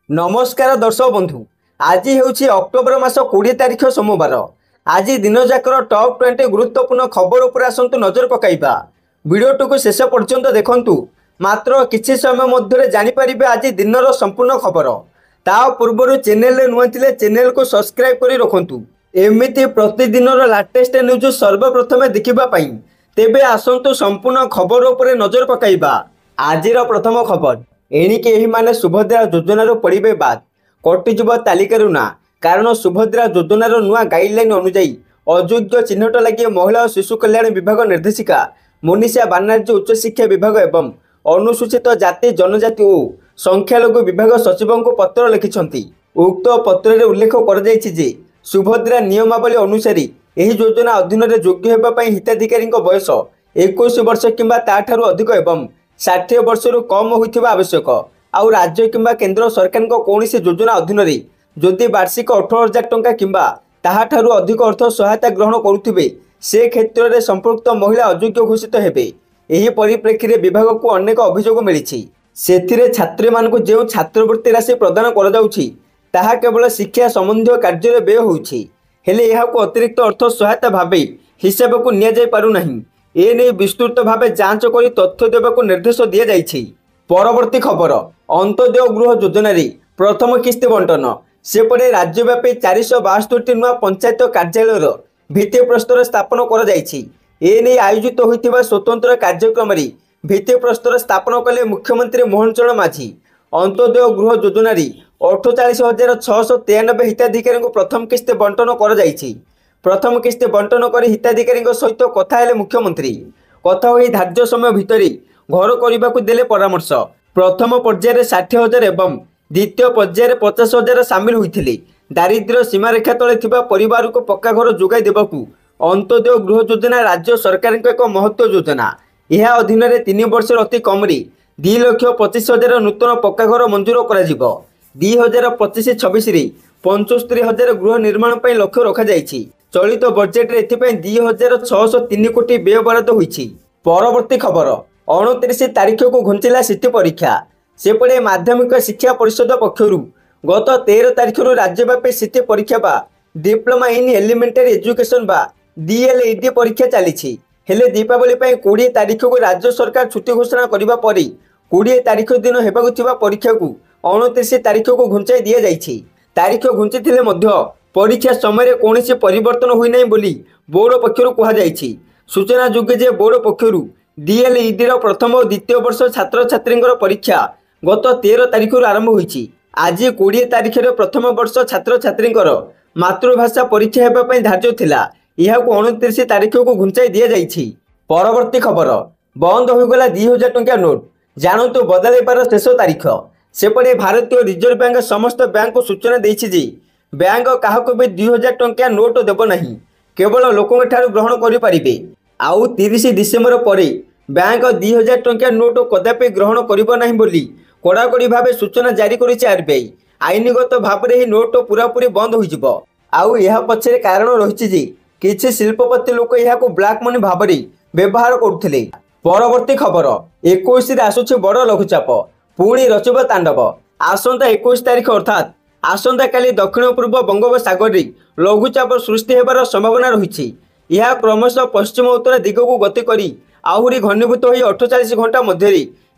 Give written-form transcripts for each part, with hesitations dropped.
नमस्कार दर्शक बंधु। आज हूँ अक्टोबर मास 20 तारिख सोमवार। आज दिन जाकर टॉप 20 गुरुत्वपूर्ण खबर उपर आसतु नजर पकाइबा। वीडियो को शेष पर्यंत देखंतु। मात्र किछि समय मध्य जानिपारे आज दिनर संपूर्ण खबर। ता पूर्व चैनल नुआ थिले चैनल को सब्सक्राइब करी रखंतु। एमिति प्रतिदिन लाटेस्ट न्यूज सर्वप्रथम देखिबा पई तेबे आसंतु संपूर्ण खबर उपर नजर पकाइबा। आजिर प्रथम खबर एणिके एही माने सुभद्रा योजनार पड़े बाद कटिजब तालिकार ना। कारण सुभद्रा योजनार नुआ गाइडलाइन अनुजाई अयोग्य चिन्हट लगे महिला और शिशु कल्याण विभाग निर्देशिका मनीषा बानार्जी उच्च शिक्षा विभाग एवं अनुसूचित जाति जनजाति और संख्यालघु विभाग सचिव को पत्र लिखिछंती। उक्त पत्र उल्लेख कर सुभद्रा नियमावली अनुसार यह योजना अधीन योग्य होगा हिताधिकारी बयस 21 वर्ष किंबा ताठारु अधिक एवं 60 वर्षरु कम होइथिबा आवश्यक। आउ राज्य किंबा केंद्र सरकार कौन योजना अधीन जदि वार्षिक 18,000 टंका किंबा ताहाठारु अधिक अर्थ सहायता ग्रहण करुथिबे से क्षेत्र में संपृक्त महिला अयोग्य घोषित हेबे। एही परिप्रेक्षी विभाग को अनेक अभियोग मिली। सेथिरे छात्री मानक जो छात्रवृत्ति राशि प्रदान करा जाउछि ताहा केवल शिक्षा संबंधी कार्य व्यय होउछि, हेले एहाको अतिरिक्त अर्थ सहायता भावे हिसाब को निया जाय पारु नाही। ए नै विस्तृत भावे जांच करी तथ्य देबाको निर्देश दिया जाइछि। परवर्ती खबर अंत्योदय गृह योजना रे प्रथम किस्ती बंटन। सेपटे राज्यव्यापी 472 नुआ पंचायत कार्यालय भित्ति प्रस्तर स्थापन करा जाइछि। ए नै आयोजित होइथिबा स्वतंत्र कार्यक्रम रे भित्ति प्रस्तर स्थापन कले मुख्यमंत्री मोहन चरण माझी। अंत्योदय गृह योजना रे 48,693 हिताधिकारी को प्रथम किस्ती बंटन करा जाइछि। प्रथम किस्ती बंटन कर हिताधिकारी सहित कथा हेले मुख्यमंत्री। कथा होई धार्य समय भितर घर करने को देले परामर्श। प्रथम पर्यायर 60,000 एवं द्वितीय पर्यायर 50,000 सामिल होइथिले। दारिद्र्य सीमारेखा तले थिबा परिवार को पक्का घर जोगाई देबाकू अंत्योदय गृह योजना राज्य सरकार एक महत्व योजना। यह अधीन 3 वर्ष अति कम 2,25,000 नूतन पक्का घर मंजूर करा जिवो। 2025-26 75,000 गृह निर्माण पर लक्ष्य रखा जाइछि। चलित बजेट रे 2,603 कोटी व्यय बराद होइछि। परवर्ती खबर 29 तारिख को घुंचिला सिटी परीक्षा। सेपटे माध्यमिक शिक्षा परिषद पक्षरु गत 13 तारिख राज्यव्यापी सिटी परीक्षा बा डिप्लोमा इन एलिमेंटरी एजुकेशन बा डीएलईडी परीक्षा चली। हेले दीपावली 20 तारिख को राज्य सरकार छुट्टी घोषणा करबा परे 20 तारिख दिन हेबाकु थिबा परीक्षा को 29 तारिख को घुंचाई दिया जाइछि। तारिख घुंचिथिले मध्य परीक्षा समय कौन परिवर्तन होई नै बोली बोर्ड पक्षरु कहा जाइछि। सूचना योग्य जे बोर्ड पक्षरु डीएलईडी रो प्रथम और द्वितीय वर्ष छात्र छात्री परीक्षा गत 13 तारिख आरंभ होइछि। आज 20 तारिख प्रथम वर्ष छात्र छात्री मातृभाषा परीक्षा हेबा पई धार्य थिला। यहाको 29 तारिख को घुंचाई दिया जाइछि। परवर्ती खबर बंद होइगला 2,000 टंका नोट। जानतु बदलाइबार शेष तारिख। सेपटे भारतीय रिजर्व बैंक समस्त बैंक को सूचना देइछि जे बैंक काहाको भी 2,000 टंका नोट देव नहीं, केवल लोकों ठारू ग्रहण करि परिबे। आउ 30 डिसेम्बर परे बैंक 2,000 टंका नोट कदापि ग्रहण करिबो नहीं बोली कड़ाकड़ी भावे सूचना जारी करिछि आरबीआई। आईनगत भाव में नोट पूरापूरी बंद होइजिबो। आउ यह पछरे कारण रहिछि जे किछि शिल्पपति लोक यहाको ब्लैक मनी भाव में व्यवहार करुथिले। परवर्ती खबर 21 रे आसुछि बड़ लघुचाप पुणी रचिब तांडव। आसंता 21 तारिख अर्थात आसंता काली दक्षिण पूर्व बंगोपसागर रे लघुचाप सृष्टि हेबार संभावना रही। यह क्रमशः पश्चिम उत्तर दिग को गति करी आहुरी घनीभूत हो 48 घंटा मध्य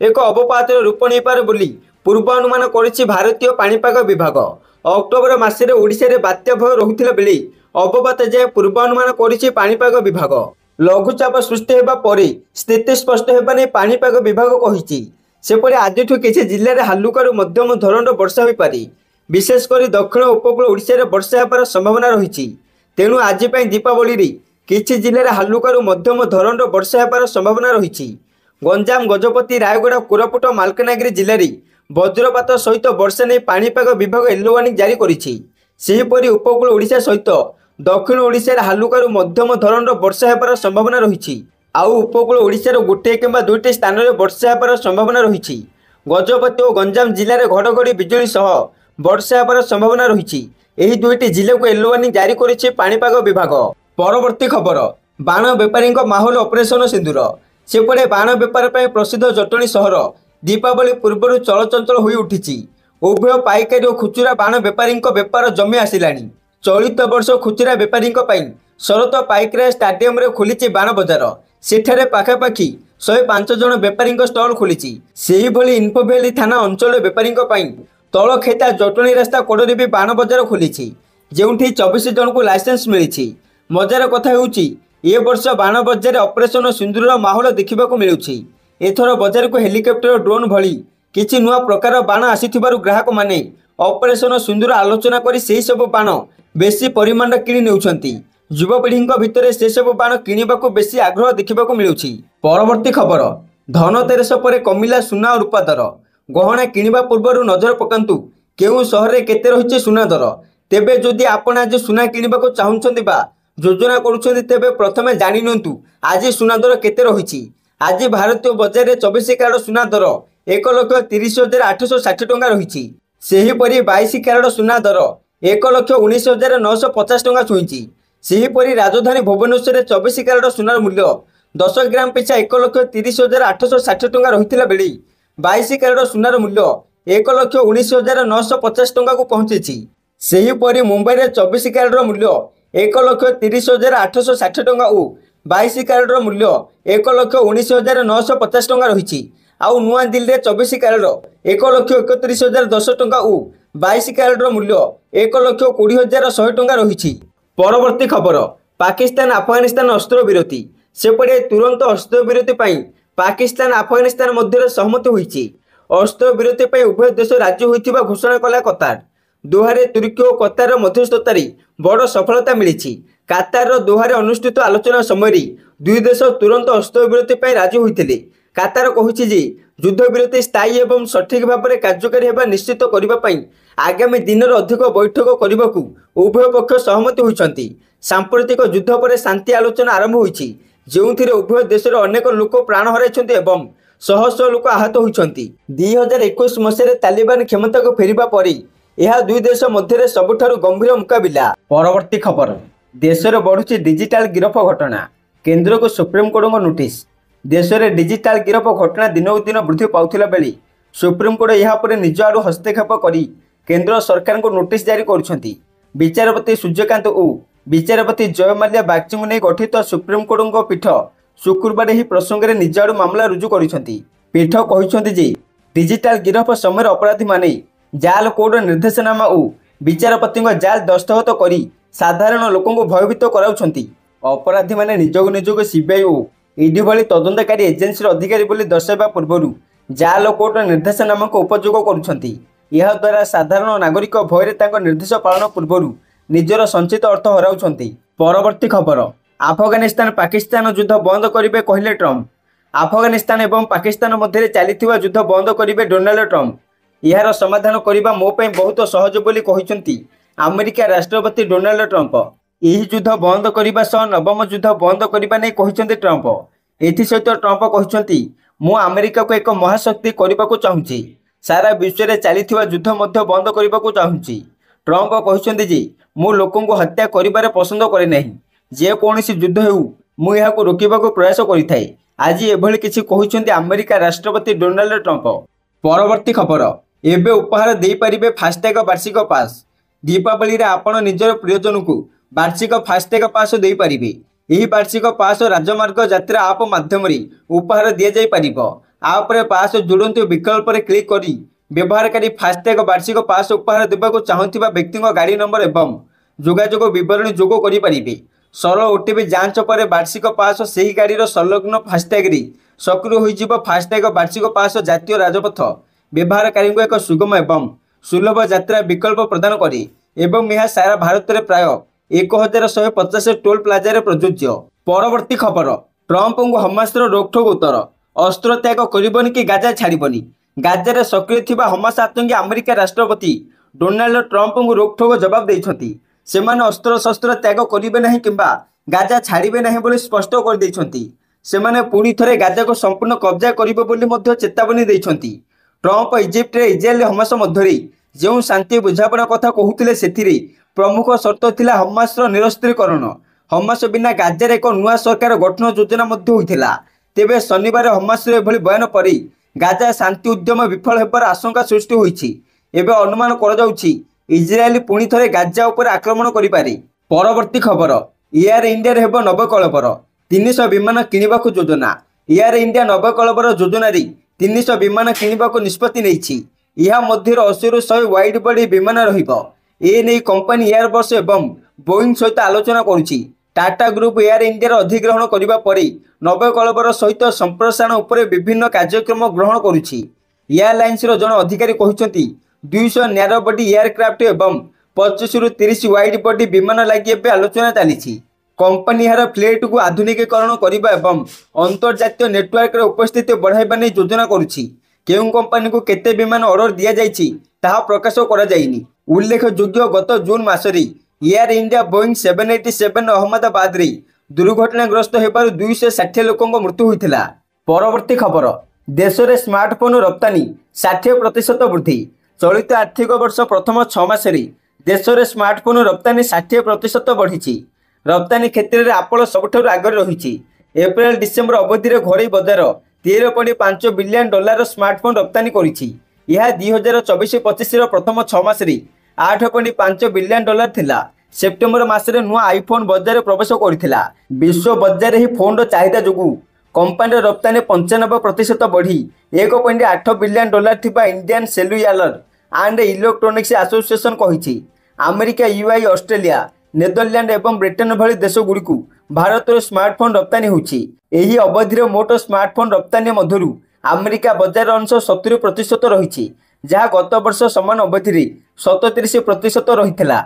एक अवपात रूप नहीं पारे बोली पूर्वानुमान करिछि भारतीय पाणीपाग विभाग। अक्टोबर मासरे ओडिशा रे बात्या भय रहुथिला बेले अवपात जाय पूर्वानुमान करिछि पाणीपाग विभाग। लघुचाप सृष्टि हेबा परे स्थिति स्पष्ट हेबा नै पाणीपाग विभाग कहिछि। सेपटे आजिठु किछि जिल्ला रे हालुकारू मध्यम धरणर वर्षा होई पारे। विशेषकर दक्षिण उपकूल ओडिशा रे वर्षा हेबार संभावना रही। तेणु आज दीपावली रे किछि जिले में हालुकारू मध्यम धरणर वर्षा हेबार संभावना रही। गंजाम गजपति रायगड़ा कोरापुट मालकानगिरी जिले में वज्रपात सहित वर्षा नहीं पाणीपाग विभाग येलो वार्निंग जारी करिछि। सेहिपरि उपकूल ओडिशा सहित दक्षिण ओडिशा रे हालुकारू मध्यम धरणर वर्षा हेबार संभावना रही। आउ उपकूल ओडिशा गोटे किंबा 2टी स्थान में वर्षा हेबार संभावना रही। गजपति और गंजाम जिले में घड़घड़ी बिजुली सह वर्षा हेबार संभावना रही। एही 2टी जिले को येलो वार्निंग जारी करिछि पाणीपाग विभाग। परवर्ती खबर बाण बेपारी माहौल ऑपरेशन सिंदूर। सेपटे बाण बेपार प्रसिद्ध जटणी सहर दीपावली पूर्व चलचंचल हो उठी। ଉଭୟ ପାଇକାରୀ ଓ ଖୁଚୁରା ବାଣ ବେପାରୀଙ୍କ ବେପାର ଜମି ଆସିଲାଣି। ଚଳିତ ବର୍ଷ ଖୁଚୁରା ବେପାରୀଙ୍କ ପାଇଁ ଶରତ ପାଇକରାୟ ଷ୍ଟାଡିୟମରେ ଖୋଲିଛି ବାଣ ବଜାର। ସେଠାରେ ପାଖାପାଖି 105 ଜଣ ବେପାରୀଙ୍କ ଷ୍ଟଲ ଖୋଲିଛି। ସେହିଭଳି ଇନ୍ଫୋଭ୍ୟାଲି ଥାନା ଅଞ୍ଚଳ ବେପାରୀଙ୍କ ପାଇଁ ତଳଖେତା ଜଟଣୀ ରାସ୍ତା କଡ଼ରେ ବି ବାଣ ବଜାର ଖୋଲିଛି, ଯେଉଁଠି 24 ଜଣଙ୍କୁ ଲାଇସେନ୍ସ ମିଳିଛି। ମଜାର କଥା ହେଉଛି, ଏ ବର୍ଷ ବାଣ ବଜାରରେ ଅପରେସନ ସିନ୍ଦୁରର ମାହୋଲ ଦେଖିବାକୁ ମିଳୁଛି। ଏଥର ବଜାରକୁ ହେଲିକପ୍ଟର, ଡ୍ରୋନ୍ ଭଳି କିଛି ନୂଆ ପ୍ରକାର ବାଣ ଆସିଥିବାରୁ ଗ୍ରାହକମାନେ ଅପରେସନ ସିନ୍ଦୁର ଆଲୋଚନା କରି ସେହିସବୁ ବାଣ ବେଶୀ ପରିମାଣରେ କିଣି ନେଉଛନ୍ତି। ଯୁବପିଢ଼ିଙ୍କ ଭିତରେ ସେସବୁ ବାଣ କିଣିବାକୁ ବେଶୀ ଆଗ୍ରହ ଦେଖିବାକୁ ମିଳୁଛି। ପରବର୍ତ୍ତୀ ଖବର, ଧନତେରସ ପରେ କମିଲା ସୁନା ଓ ରୂପା ଦର। ଗହଣା କିଣିବା ପୂର୍ବରୁ ନଜର ପକାନ୍ତୁ କେଉଁ ସହରରେ କେତେ ରହିଛି ସୁନା ଦର। ତେବେ ଯଦି ଆପଣ ଆଜି ସୁନା କିଣିବାକୁ ଚାହୁଁଛନ୍ତି ବା ଯୋଜନା କରୁଛନ୍ତି, ତେବେ ପ୍ରଥମେ ଜାଣି ନିଅନ୍ତୁ ଆଜି ସୁନା ଦର କେତେ ରହିଛି। ଆଜି ଭାରତୀୟ ବଜାରରେ 24 କ୍ୟାରେଟ ସୁନା ଦର 1,30,860 ଟଙ୍କା ରହିଛି। ସେହିପରି 22 କ୍ୟାରେଟ ସୁନା ଦର 1,19,950 ଟଙ୍କା ଛୁଇଁଛି। ସେହିପରି ରାଜଧାନୀ ଭୁବନେଶ୍ୱରରେ 24 କ୍ୟାରେଟ ସୁନାର ମୂଲ୍ୟ 10 ଗ୍ରାମ ପିଛା 1,30,860 ଟଙ୍କା ରହିଥିଲା ବେଳେ 22 କ୍ୟାରେଟ ସୁନାର ମୂଲ୍ୟ 1,19,950 ଟଙ୍କାକୁ ପହଞ୍ଚିଛି। ସେହିପରି ମୁମ୍ବାଇରେ 24 କ୍ୟାରେଟର ମୂଲ୍ୟ 1,30,860 ଟଙ୍କା ଓ 22 କ୍ୟାରେଟର ମୂଲ୍ୟ 1,19,950 ଟଙ୍କା ରହିଛି। ଆଉ ନୂଆଦିଲ୍ଲୀରେ 24 କ୍ୟାରେଟ 1,31,010 ଟଙ୍କା ଓ 22 କ୍ୟାରେଟର ମୂଲ୍ୟ 1,20,100 ଟଙ୍କା ରହିଛି। ପରବର୍ତ୍ତୀ ଖବର, ପାକିସ୍ତାନ ଆଫଗାନିସ୍ତାନ ଅସ୍ତ୍ରବିରତି। ସେପଟେ ତୁରନ୍ତ ଅସ୍ତ୍ରବିରତି ପାଇଁ ପାକିସ୍ତାନ ଆଫଗାନିସ୍ତାନ ମଧ୍ୟରେ ସହମତି ହୋଇଛି। ଅସ୍ତ୍ରବିରତି ପାଇଁ ଉଭୟ ଦେଶ ରାଜି ହୋଇଥିବା ଘୋଷଣା କଲା କତାର। ଦୋହାରେ ତୁର୍କୀ ଓ କତାରର ମଧ୍ୟସ୍ଥତାରେ ବଡ଼ ସଫଳତା ମିଳିଛି। କାତାରର ଦୋହାରେ ଅନୁଷ୍ଠିତ ଆଲୋଚନା ସମୟରେ ଦୁଇ ଦେଶ ତୁରନ୍ତ ଅସ୍ତ୍ରବିରତି ପାଇଁ ରାଜି ହୋଇଥିଲେ। କାତାର କହିଛି ଯେ ଯୁଦ୍ଧବିରତି ସ୍ଥାୟୀ ଏବଂ ସଠିକ୍ ଭାବରେ କାର୍ଯ୍ୟକାରୀ ହେବା ନିଶ୍ଚିତ କରିବା ପାଇଁ ଆଗାମୀ ଦିନରେ ଅଧିକ ବୈଠକ କରିବାକୁ ଉଭୟ ପକ୍ଷ ସହମତ ହୋଇଛନ୍ତି। ସାମ୍ପ୍ରତିକ ଯୁଦ୍ଧ ପରେ ଶାନ୍ତି ଆଲୋଚନା ଆରମ୍ଭ ହୋଇଛି, ଯେଉଁଥିରେ ଉଭୟ ଦେଶର ଅନେକ ଲୋକ ପ୍ରାଣ ହରାଇଛନ୍ତି ଏବଂ ଶହ ଶହ ଲୋକ ଆହତ ହୋଇଛନ୍ତି। 2021 ମସିହାରେ ତାଲିବାନ କ୍ଷମତାକୁ ଫେରିବା ପରେ ଏହା ଦୁଇ ଦେଶ ମଧ୍ୟରେ ସବୁଠାରୁ ଗମ୍ଭୀର ମୁକାବିଲା। ପରବର୍ତ୍ତୀ ଖବର, ଦେଶରେ ବଢ଼ୁଛି ଡିଜିଟାଲ ଗିରଫ ଘଟଣା। କେନ୍ଦ୍ରକୁ ସୁପ୍ରିମକୋର୍ଟଙ୍କ ନୋଟିସ୍। ଦେଶରେ ଡିଜିଟାଲ ଗିରଫ ଘଟଣା ଦିନକୁ ଦିନ ବୃଦ୍ଧି ପାଉଥିଲା ବେଳେ ସୁପ୍ରିମକୋର୍ଟ ଏହା ଉପରେ ନିଜ ଆଡ଼ୁ ହସ୍ତକ୍ଷେପ କରି କେନ୍ଦ୍ର ସରକାରଙ୍କୁ ନୋଟିସ୍ ଜାରି କରୁଛନ୍ତି। ବିଚାରପତି ସୂର୍ଯ୍ୟକାନ୍ତ ଓ ବିଚାରପତି ଜୟ ମାଲ୍ୟା ବାଗ୍ଚିଙ୍କୁ ନେଇ ଗଠିତ ସୁପ୍ରିମକୋର୍ଟଙ୍କ ପୀଠ ଶୁକ୍ରବାର ଏହି ପ୍ରସଙ୍ଗରେ ନିଜ ଆଡ଼ୁ ମାମଲା ରୁଜୁ କରିଛନ୍ତି। ପୀଠ କହିଛନ୍ତି ଯେ ଡିଜିଟାଲ ଗିରଫ ସମୟରେ ଅପରାଧୀମାନେ ଜାଲ କୋର୍ଟର ନିର୍ଦ୍ଦେଶନାମା ଓ ବିଚାରପତିଙ୍କ ଜାଲ ଦସ୍ତଖତ କରି ସାଧାରଣ ଲୋକଙ୍କୁ ଭୟଭୀତ କରାଉଛନ୍ତି। ଅପରାଧୀମାନେ ନିଜକୁ ସିବିଆଇ ଓ ଇଡି ଭଳି ତଦନ୍ତକାରୀ ଏଜେନ୍ସିର ଅଧିକାରୀ ବୋଲି ଦର୍ଶାଇବା ପୂର୍ବରୁ ଜାଲ କୋର୍ଟର ନିର୍ଦ୍ଦେଶନାମାକୁ ଉପଯୋଗ କରୁଛନ୍ତି। ଏହାଦ୍ୱାରା ସାଧାରଣ ନାଗରିକ ଭୟରେ ତାଙ୍କ ନିର୍ଦ୍ଦେଶ ପାଳନ ପୂର୍ବରୁ ନିଜର ସଞ୍ଚିତ ଅର୍ଥ ହରାଉଛନ୍ତି। ପରବର୍ତ୍ତୀ ଖବର, ଆଫଗାନିସ୍ତାନ ପାକିସ୍ତାନ ଯୁଦ୍ଧ ବନ୍ଦ କରିବେ କହିଲେ ଟ୍ରମ୍ପ। ଆଫଗାନିସ୍ତାନ ଏବଂ ପାକିସ୍ତାନ ମଧ୍ୟରେ ଚାଲିଥିବା ଯୁଦ୍ଧ ବନ୍ଦ କରିବେ ଡୋନାଲ୍ଡ ଟ୍ରମ୍ପ। ଏହାର ସମାଧାନ କରିବା ମୋ ପାଇଁ ବହୁତ ସହଜ ବୋଲି କହିଛନ୍ତି ଆମେରିକା ରାଷ୍ଟ୍ରପତି ଡୋନାଲ୍ଡ ଟ୍ରମ୍ପ। ଏହି ଯୁଦ୍ଧ ବନ୍ଦ କରିବା ସହ ନବମ ଯୁଦ୍ଧ ବନ୍ଦ କରିବା ନେଇ କହିଛନ୍ତି ଟ୍ରମ୍ପ। ଏଥିସହିତ ଟ୍ରମ୍ପ କହିଛନ୍ତି, ମୁଁ ଆମେରିକାକୁ ଏକ ମହାଶକ୍ତି କରିବାକୁ ଚାହୁଁଛି। ସାରା ବିଶ୍ୱରେ ଚାଲିଥିବା ଯୁଦ୍ଧ ମଧ୍ୟ ବନ୍ଦ କରିବାକୁ ଚାହୁଁଛି। ଟ୍ରମ୍ପ କହିଛନ୍ତି ଯେ ମୁଁ ଲୋକଙ୍କୁ ହତ୍ୟା କରିବାରେ ପସନ୍ଦ କରେ ନାହିଁ। ଯେକୌଣସି ଯୁଦ୍ଧ ହେଉ, ମୁଁ ଏହାକୁ ରୋକିବାକୁ ପ୍ରୟାସ କରିଥାଏ। ଆଜି ଏଭଳି କିଛି କହିଛନ୍ତି ଆମେରିକା ରାଷ୍ଟ୍ରପତି ଡୋନାଲ୍ଡ ଟ୍ରମ୍ପ। ପରବର୍ତ୍ତୀ ଖବର, ଏବେ ଉପହାର ଦେଇପାରିବେ ଫାସ୍ଟ୍ୟାଗ ବାର୍ଷିକ ପାସ୍। ଦୀପାବଳିରେ ଆପଣ ନିଜର ପ୍ରିୟଜନଙ୍କୁ ବାର୍ଷିକ ଫାସ୍ଟ୍ୟାଗ ପାସ୍ ଦେଇପାରିବେ। ଏହି ବାର୍ଷିକ ପାସ୍ ରାଜମାର୍ଗ ଯାତ୍ରା ଆପ୍ ମାଧ୍ୟମରେ ଉପହାର ଦିଆଯାଇପାରିବ। ଆପ୍ରେ ପାସ୍ ଯୋଡ଼ନ୍ତୁ ବିକଳ୍ପରେ କ୍ଲିକ୍ କରି ବ୍ୟବହାରକାରୀ ଫାସ୍ଟ୍ୟାଗ ବାର୍ଷିକ ପାସ୍ ଉପହାର ଦେବାକୁ ଚାହୁଁଥିବା ବ୍ୟକ୍ତିଙ୍କ ଗାଡ଼ି ନମ୍ବର ଏବଂ ଯୋଗାଯୋଗ ବିବରଣୀ ଯୋଗ କରିପାରିବେ। ସରଳ ଓଟିପି ଯାଞ୍ଚ ପରେ ବାର୍ଷିକ ପାସ୍ ସେହି ଗାଡ଼ିର ସଂଲଗ୍ନ ଫାସ୍ଟ୍ୟାଗରେ ସକ୍ରିୟ ହୋଇଯିବ। ଫାସ୍ଟ୍ୟାଗ ବାର୍ଷିକ ପାସ୍ ଜାତୀୟ ରାଜପଥ ବ୍ୟବହାରକାରୀଙ୍କୁ ଏକ ସୁଗମ ଏବଂ ସୁଲଭ ଯାତ୍ରା ବିକଳ୍ପ ପ୍ରଦାନ କରେ ଏବଂ ଏହା ସାରା ଭାରତରେ ପ୍ରାୟ 1,150 ଟୋଲ୍ ପ୍ଲାଜାରେ ପ୍ରଯୁଜ୍ୟ। ପରବର୍ତ୍ତୀ ଖବର, ଟ୍ରମ୍ପଙ୍କୁ ହମାସର ରୋକଠୋକ ଉତ୍ତର। ଅସ୍ତ୍ର ତ୍ୟାଗ କରିବନି କି ଗାଜା ଛାଡ଼ିବନି। ଗାଜାରେ ସକ୍ରିୟ ଥିବା ହମାସ ଆତଙ୍କୀ ଆମେରିକା ରାଷ୍ଟ୍ରପତି ଡୋନାଲ୍ଡ ଟ୍ରମ୍ପଙ୍କୁ ରୋକଠୋକ ଜବାବ ଦେଇଛନ୍ତି। ସେମାନେ ଅସ୍ତ୍ରଶସ୍ତ୍ର ତ୍ୟାଗ କରିବେ ନାହିଁ କିମ୍ବା ଗାଜା ଛାଡ଼ିବେ ନାହିଁ ବୋଲି ସ୍ପଷ୍ଟ କରିଦେଇଛନ୍ତି। ସେମାନେ ପୁଣି ଥରେ ଗାଜାକୁ ସମ୍ପୂର୍ଣ୍ଣ କବ୍ଜା କରିବେ ବୋଲି ମଧ୍ୟ ଚେତାବନୀ ଦେଇଛନ୍ତି। ଟ୍ରମ୍ପ ଇଜିପ୍ଟରେ ଇସ୍ରାଏଲ ହମାସ ମଧ୍ୟରେ ଯେଉଁ ଶାନ୍ତି ବୁଝାମଣା କଥା କହୁଥିଲେ, ସେଥିରେ ପ୍ରମୁଖ ସର୍ତ୍ତ ଥିଲା ହମାସର ନିରସ୍ତ୍ରୀକରଣ। ହମାସ ବିନା ଗାଜାରେ ଏକ ନୂଆ ସରକାର ଗଠନ ଯୋଜନା ମଧ୍ୟ ହୋଇଥିଲା। ତେବେ ଶନିବାର ହମାସର ଏଭଳି ବୟାନ ପରେ ଗାଜା ଶାନ୍ତି ଉଦ୍ୟମ ବିଫଳ ହେବାର ଆଶଙ୍କା ସୃଷ୍ଟି ହୋଇଛି। ଏବେ ଅନୁମାନ କରାଯାଉଛି ଇସ୍ରାଏଲ ପୁଣି ଥରେ ଗାଜା ଉପରେ ଆକ୍ରମଣ କରିପାରେ। ପରବର୍ତ୍ତୀ ଖବର, ଏୟାର ଇଣ୍ଡିଆର ହେବ ନବକଳେବର, 300 ବିମାନ କିଣିବାକୁ ଯୋଜନା। ଏୟାର ଇଣ୍ଡିଆ ନବକଳେବର ଯୋଜନାରେ 300 ବିମାନ କିଣିବାକୁ ନିଷ୍ପତ୍ତି ନେଇଛି। ଏହା ମଧ୍ୟରୁ 80ରୁ 100 ୱାଇଡ୍ ବଡି ବିମାନ ରହିବ। ଏନେଇ କମ୍ପାନୀ ଏୟାରବସ୍ ଏବଂ ବୋଇଂ ସହିତ ଆଲୋଚନା କରୁଛି। ଟାଟା ଗ୍ରୁପ ଏୟାର ଇଣ୍ଡିଆର ଅଧିଗ୍ରହଣ କରିବା ପରେ ନବକଳେବର ସହିତ ସମ୍ପ୍ରସାରଣ ଉପରେ ବିଭିନ୍ନ କାର୍ଯ୍ୟକ୍ରମ ଗ୍ରହଣ କରୁଛି। ଏୟାରଲାଇନ୍ସର ଜଣେ ଅଧିକାରୀ କହିଛନ୍ତି 200 ନ୍ୟାରୋ ବଡି ଏୟାରକ୍ରାଫ୍ଟ ଏବଂ 25ରୁ 30 ୱାଇଡ୍ ବଡି ବିମାନ ଲାଗି ଏବେ ଆଲୋଚନା ଚାଲିଛି। କମ୍ପାନୀ ଏହାର ଫ୍ଲିଟ୍କୁ ଆଧୁନିକୀକରଣ କରିବା ଏବଂ ଅନ୍ତର୍ଜାତୀୟ ନେଟୱାର୍କରେ ଉପସ୍ଥିତି ବଢ଼ାଇବା ନେଇ ଯୋଜନା କରୁଛି। କେଉଁ କମ୍ପାନୀକୁ କେତେ ବିମାନ ଅର୍ଡର ଦିଆଯାଇଛି ତାହା ପ୍ରକାଶ କରାଯାଇନି। ଉଲ୍ଲେଖଯୋଗ୍ୟ, ଗତ ଜୁନ୍ ମାସରେ ଏୟାର ଇଣ୍ଡିଆ ବୋଇଂ 787 ଅହମ୍ମଦାବାଦରେ ଦୁର୍ଘଟଣାଗ୍ରସ୍ତ ହେବାରୁ 260 ଲୋକଙ୍କ ମୃତ୍ୟୁ ହୋଇଥିଲା। ପରବର୍ତ୍ତୀ ଖବର, ଦେଶରେ ସ୍ମାର୍ଟଫୋନ ରପ୍ତାନି 60% ବୃଦ୍ଧି। ଚଳିତ ଆର୍ଥିକ ବର୍ଷ ପ୍ରଥମ 6 ମାସରେ ଦେଶରେ ସ୍ମାର୍ଟଫୋନ ରପ୍ତାନି 60% ବଢ଼ିଛି। ରପ୍ତାନି କ୍ଷେତ୍ରରେ ଆପଲ ସବୁଠାରୁ ଆଗରେ ରହିଛି। ଏପ୍ରିଲ ଡିସେମ୍ବର ଅବଧିରେ ଘରୋଇ ବଜାର $13.5 ବିଲିୟନ ସ୍ମାର୍ଟଫୋନ ରପ୍ତାନି କରିଛି। ଏହା 2024-25ର ପ୍ରଥମ 6 ମାସରେ $8.5 ବିଲିୟନ ଥିଲା। ସେପ୍ଟେମ୍ବର ମାସରେ ନୂଆ ଆଇଫୋନ ବଜାରରେ ପ୍ରବେଶ କରିଥିଲା। ବିଶ୍ୱ ବଜାରରେ ଏହି ଫୋନର ଚାହିଦା ଯୋଗୁଁ କମ୍ପାନୀର ରପ୍ତାନି 95% ବଢ଼ି $1.8 ବିଲିୟନ ଥିବା Indian cellular and electronics association କହିଛି। ଆମେରିକା, ୟୁଆଇ, ଅଷ୍ଟ୍ରେଲିଆ, ନେଦରଲ୍ୟାଣ୍ଡ ଏବଂ ବ୍ରିଟେନ ଭଳି ଦେଶଗୁଡ଼ିକୁ ଭାରତରୁ ସ୍ମାର୍ଟଫୋନ ରପ୍ତାନି ହେଉଛି। ଏହି ଅବଧିରେ ମୋଟ ସ୍ମାର୍ଟଫୋନ ରପ୍ତାନି ମଧ୍ୟରୁ ଆମେରିକା ବଜାର ଅଂଶ 70% ରହିଛି, ଯାହା ଗତ ବର୍ଷ ସମାନ ଅବଧିରେ 37% ରହିଥିଲା।